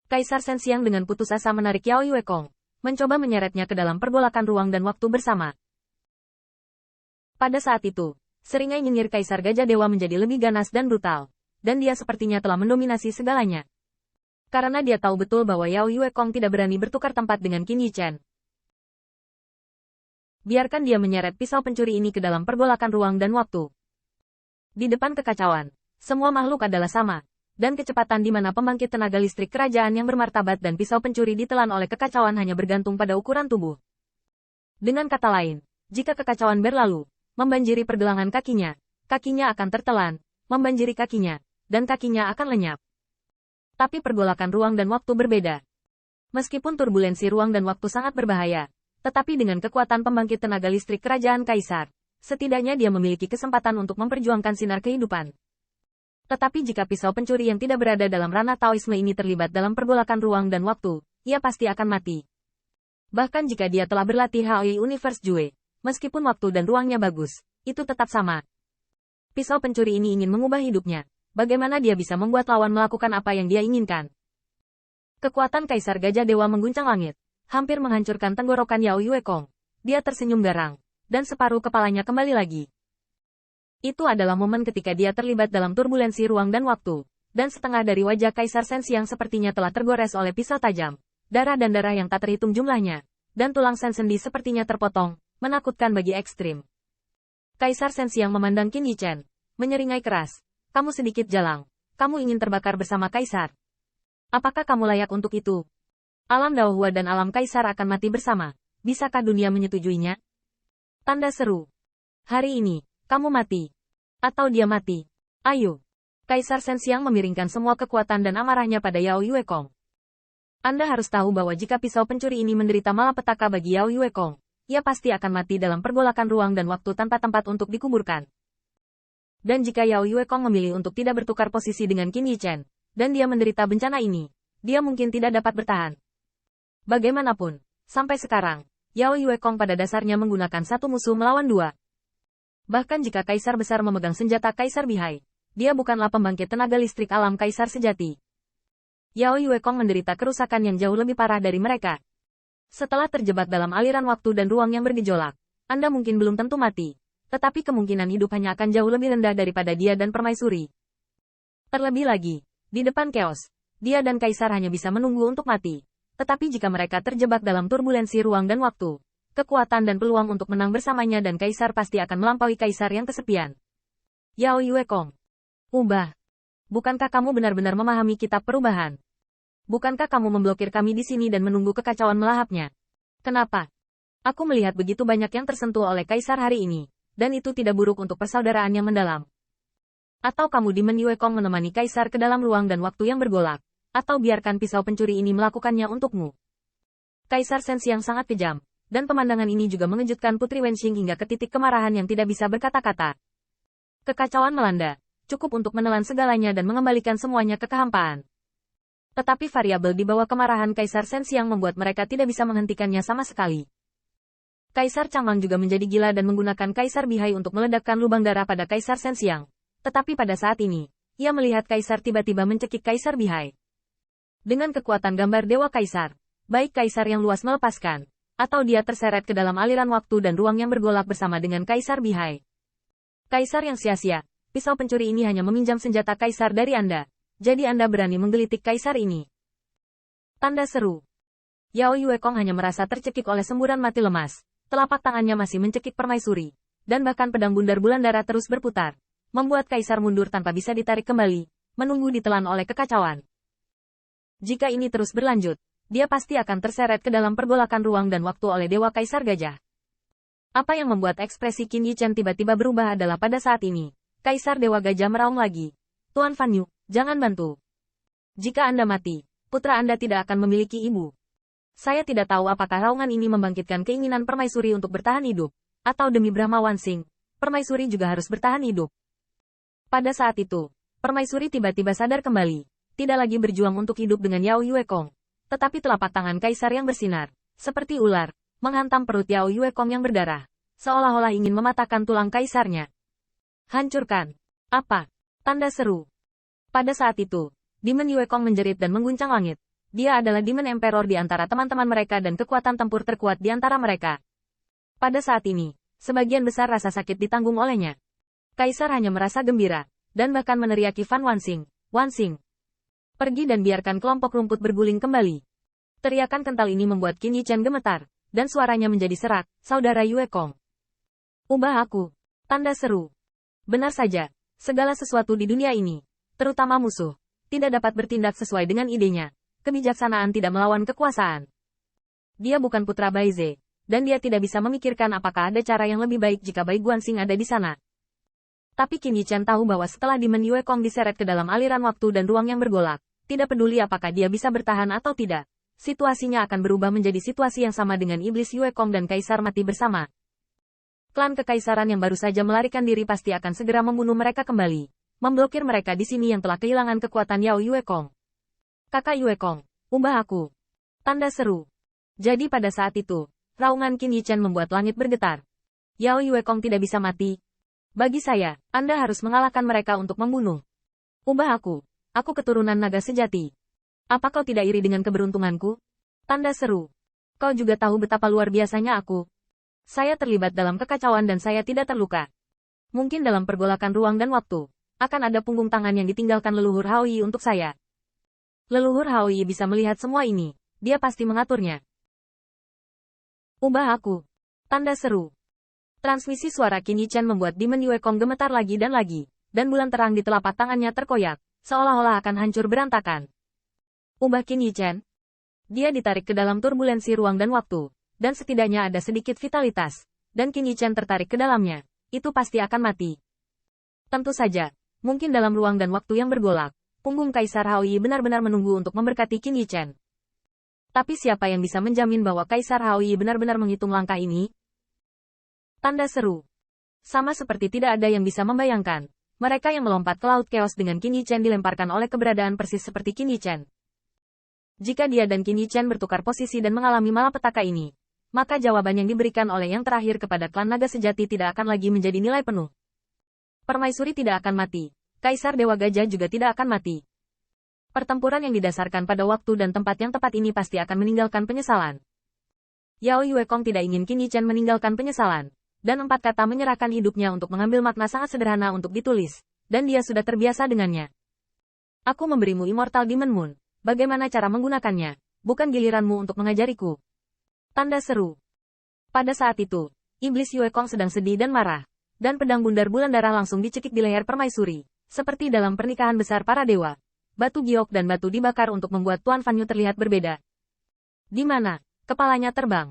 Kaisar Sensiang dengan putus asa menarik Yao Yuekong, mencoba menyeretnya ke dalam pergolakan ruang dan waktu bersama. Pada saat itu, seringai nyinyir Kaisar Gajah Dewa menjadi lebih ganas dan brutal, dan dia sepertinya telah mendominasi segalanya. Karena dia tahu betul bahwa Yao Yuekong tidak berani bertukar tempat dengan Qin Yichen. Biarkan dia menyeret pisau pencuri ini ke dalam pergolakan ruang dan waktu. Di depan kekacauan, semua makhluk adalah sama, dan kecepatan di mana pembangkit tenaga listrik kerajaan yang bermartabat dan pisau pencuri ditelan oleh kekacauan hanya bergantung pada ukuran tubuh. Dengan kata lain, jika kekacauan berlalu, membanjiri pergelangan kakinya akan tertelan, membanjiri kakinya, dan kakinya akan lenyap. Tapi pergolakan ruang dan waktu berbeda. Meskipun turbulensi ruang dan waktu sangat berbahaya, tetapi dengan kekuatan pembangkit tenaga listrik kerajaan Kaisar, setidaknya dia memiliki kesempatan untuk memperjuangkan sinar kehidupan. Tetapi jika pisau pencuri yang tidak berada dalam ranah Taoisme ini terlibat dalam pergolakan ruang dan waktu, ia pasti akan mati. Bahkan jika dia telah berlatih Haoi Universe Jue, meskipun waktu dan ruangnya bagus, itu tetap sama. Pisau pencuri ini ingin mengubah hidupnya. Bagaimana dia bisa membuat lawan melakukan apa yang dia inginkan? Kekuatan Kaisar Gajah Dewa mengguncang langit, hampir menghancurkan tenggorokan Yao Yuekong. Dia tersenyum garang, dan separuh kepalanya kembali lagi. Itu adalah momen ketika dia terlibat dalam turbulensi ruang dan waktu, dan setengah dari wajah Kaisar Sensiang sepertinya telah tergores oleh pisau tajam, darah dan darah yang tak terhitung jumlahnya, dan tulang Sen sendi sepertinya terpotong, menakutkan bagi ekstrim. Kaisar Sensiang memandang Qin Yichen, menyeringai keras, "Kamu sedikit jalang, kamu ingin terbakar bersama Kaisar. Apakah kamu layak untuk itu? Alam Daohua dan alam Kaisar akan mati bersama, bisakah dunia menyetujuinya?" Tanda seru. "Hari ini, kamu mati. Atau dia mati. Ayo." Kaisar Sensiang memiringkan semua kekuatan dan amarahnya pada Yao Yuekong. Anda harus tahu bahwa jika pisau pencuri ini menderita malapetaka bagi Yao Yuekong, ia pasti akan mati dalam pergolakan ruang dan waktu tanpa tempat untuk dikuburkan. Dan jika Yao Yuekong memilih untuk tidak bertukar posisi dengan Qin Yichen, dan dia menderita bencana ini, dia mungkin tidak dapat bertahan. Bagaimanapun, sampai sekarang, Yao Yuekong pada dasarnya menggunakan satu musuh melawan dua. Bahkan jika Kaisar Besar memegang senjata Kaisar Bihai, dia bukanlah pembangkit tenaga listrik alam Kaisar sejati. Yao Yuekong menderita kerusakan yang jauh lebih parah dari mereka. Setelah terjebak dalam aliran waktu dan ruang yang bergejolak, Anda mungkin belum tentu mati, tetapi kemungkinan hidup hanya akan jauh lebih rendah daripada dia dan permaisuri. Terlebih lagi, di depan chaos, dia dan Kaisar hanya bisa menunggu untuk mati. Tetapi jika mereka terjebak dalam turbulensi ruang dan waktu, kekuatan dan peluang untuk menang bersamanya dan Kaisar pasti akan melampaui Kaisar yang kesepian. Yao Yuekong. Ubah. Bukankah kamu benar-benar memahami kitab perubahan? Bukankah kamu memblokir kami di sini dan menunggu kekacauan melahapnya? Kenapa? Aku melihat begitu banyak yang tersentuh oleh Kaisar hari ini, dan itu tidak buruk untuk persaudaraan yang mendalam. Atau kamu Demon Yuekong menemani Kaisar ke dalam ruang dan waktu yang bergolak, atau biarkan pisau pencuri ini melakukannya untukmu. Kaisar Sensiang sangat kejam, dan pemandangan ini juga mengejutkan Putri Wenxing hingga ke titik kemarahan yang tidak bisa berkata-kata. Kekacauan melanda, cukup untuk menelan segalanya dan mengembalikan semuanya ke kehampaan. Tetapi variabel di bawah kemarahan Kaisar Sensiang membuat mereka tidak bisa menghentikannya sama sekali. Kaisar Changmang juga menjadi gila dan menggunakan Kaisar Bihai untuk meledakkan lubang darah pada Kaisar Sensiang. Tetapi pada saat ini, ia melihat Kaisar tiba-tiba mencekik Kaisar Bihai. Dengan kekuatan gambar Dewa Kaisar, baik Kaisar yang luas melepaskan, atau dia terseret ke dalam aliran waktu dan ruang yang bergolak bersama dengan Kaisar Bihai. Kaisar yang sia-sia, pisau pencuri ini hanya meminjam senjata Kaisar dari Anda. Jadi Anda berani menggelitik Kaisar ini. Tanda seru. Yao Yuekong hanya merasa tercekik oleh semburan mati lemas. Telapak tangannya masih mencekik permaisuri. Dan bahkan pedang bundar bulan darah terus berputar. Membuat Kaisar mundur tanpa bisa ditarik kembali. Menunggu ditelan oleh kekacauan. Jika ini terus berlanjut, dia pasti akan terseret ke dalam pergolakan ruang dan waktu oleh Dewa Kaisar Gajah. Apa yang membuat ekspresi Qin Yichen tiba-tiba berubah adalah pada saat ini, Kaisar Dewa Gajah meraung lagi. Tuan Fan Yu, jangan bantu. Jika Anda mati, putra Anda tidak akan memiliki ibu. Saya tidak tahu apakah raungan ini membangkitkan keinginan permaisuri untuk bertahan hidup, atau demi Brahma Wansing, permaisuri juga harus bertahan hidup. Pada saat itu, permaisuri tiba-tiba sadar kembali, tidak lagi berjuang untuk hidup dengan Yao Yuekong, tetapi telapak tangan Kaisar yang bersinar, seperti ular, menghantam perut Yao Yuekong yang berdarah, seolah-olah ingin mematahkan tulang Kaisarnya. Hancurkan. Apa? Tanda seru. Pada saat itu, Demon Yuekong menjerit dan mengguncang langit. Dia adalah Demon Emperor di antara teman-teman mereka dan kekuatan tempur terkuat di antara mereka. Pada saat ini, sebagian besar rasa sakit ditanggung olehnya. Kaisar hanya merasa gembira, dan bahkan meneriaki Fan Wanxing, Wanxing, pergi dan biarkan kelompok rumput berguling kembali. Teriakan kental ini membuat Qin Yichen gemetar, dan suaranya menjadi serak, saudara Yue Kong. Ubah aku. Tanda seru. Benar saja, segala sesuatu di dunia ini, terutama musuh, tidak dapat bertindak sesuai dengan idenya. Kebijaksanaan tidak melawan kekuasaan. Dia bukan putra Baize, dan dia tidak bisa memikirkan apakah ada cara yang lebih baik jika Bai Guanxing ada di sana. Tapi Qin Yichen tahu bahwa setelah Demon Yue Kong diseret ke dalam aliran waktu dan ruang yang bergolak, tidak peduli apakah dia bisa bertahan atau tidak, situasinya akan berubah menjadi situasi yang sama dengan Iblis Yue Kong dan Kaisar mati bersama. Klan Kekaisaran yang baru saja melarikan diri pasti akan segera membunuh mereka kembali, memblokir mereka di sini yang telah kehilangan kekuatan Yao Yue Kong. Kakak Yue Kong, ubah aku. Tanda seru. Jadi pada saat itu, raungan Qin Yichen membuat langit bergetar. Yao Yue Kong tidak bisa mati. Bagi saya, Anda harus mengalahkan mereka untuk membunuh. Ubah aku. Aku keturunan naga sejati. Apa kau tidak iri dengan keberuntunganku? Tanda seru. Kau juga tahu betapa luar biasanya aku. Saya terlibat dalam kekacauan dan saya tidak terluka. Mungkin dalam pergolakan ruang dan waktu, akan ada punggung tangan yang ditinggalkan leluhur Hao Yi untuk saya. Leluhur Hao Yi bisa melihat semua ini, dia pasti mengaturnya. Ubah aku. Tanda seru. Transmisi suara Qin Yichen membuat Demon Yue Kong gemetar lagi, dan bulan terang di telapak tangannya terkoyak, seolah-olah akan hancur berantakan. Ubah Qin Yichen. Dia ditarik ke dalam turbulensi ruang dan waktu, dan setidaknya ada sedikit vitalitas, dan Qin Yichen tertarik ke dalamnya, itu pasti akan mati. Tentu saja, mungkin dalam ruang dan waktu yang bergolak, punggung Kaisar Hao Yi benar-benar menunggu untuk memberkati Qin Yichen. Tapi siapa yang bisa menjamin bahwa Kaisar Hao Yi benar-benar menghitung langkah ini? Tanda seru. Sama seperti tidak ada yang bisa membayangkan, mereka yang melompat ke Laut Chaos dengan Qin Yichen dilemparkan oleh keberadaan persis seperti Qin Yichen. Jika dia dan Qin Yichen bertukar posisi dan mengalami malapetaka ini, maka jawaban yang diberikan oleh yang terakhir kepada klan naga sejati tidak akan lagi menjadi nilai penuh. Permaisuri tidak akan mati. Kaisar Dewa Gajah juga tidak akan mati. Pertempuran yang didasarkan pada waktu dan tempat yang tepat ini pasti akan meninggalkan penyesalan. Yao Yue Kong tidak ingin Qin Yichen meninggalkan penyesalan, dan 4 kata menyerahkan hidupnya untuk mengambil makna sangat sederhana untuk ditulis, dan dia sudah terbiasa dengannya. Aku memberimu Immortal Demon Moon, bagaimana cara menggunakannya, bukan giliranmu untuk mengajariku. Tanda seru. Pada saat itu, Iblis Yue Kong sedang sedih dan marah, dan pedang bundar bulan darah langsung dicekik di leher permaisuri. Seperti dalam pernikahan besar para dewa, batu giok dan batu dibakar untuk membuat Tuan Fan Yu terlihat berbeda. Di mana? Kepalanya terbang.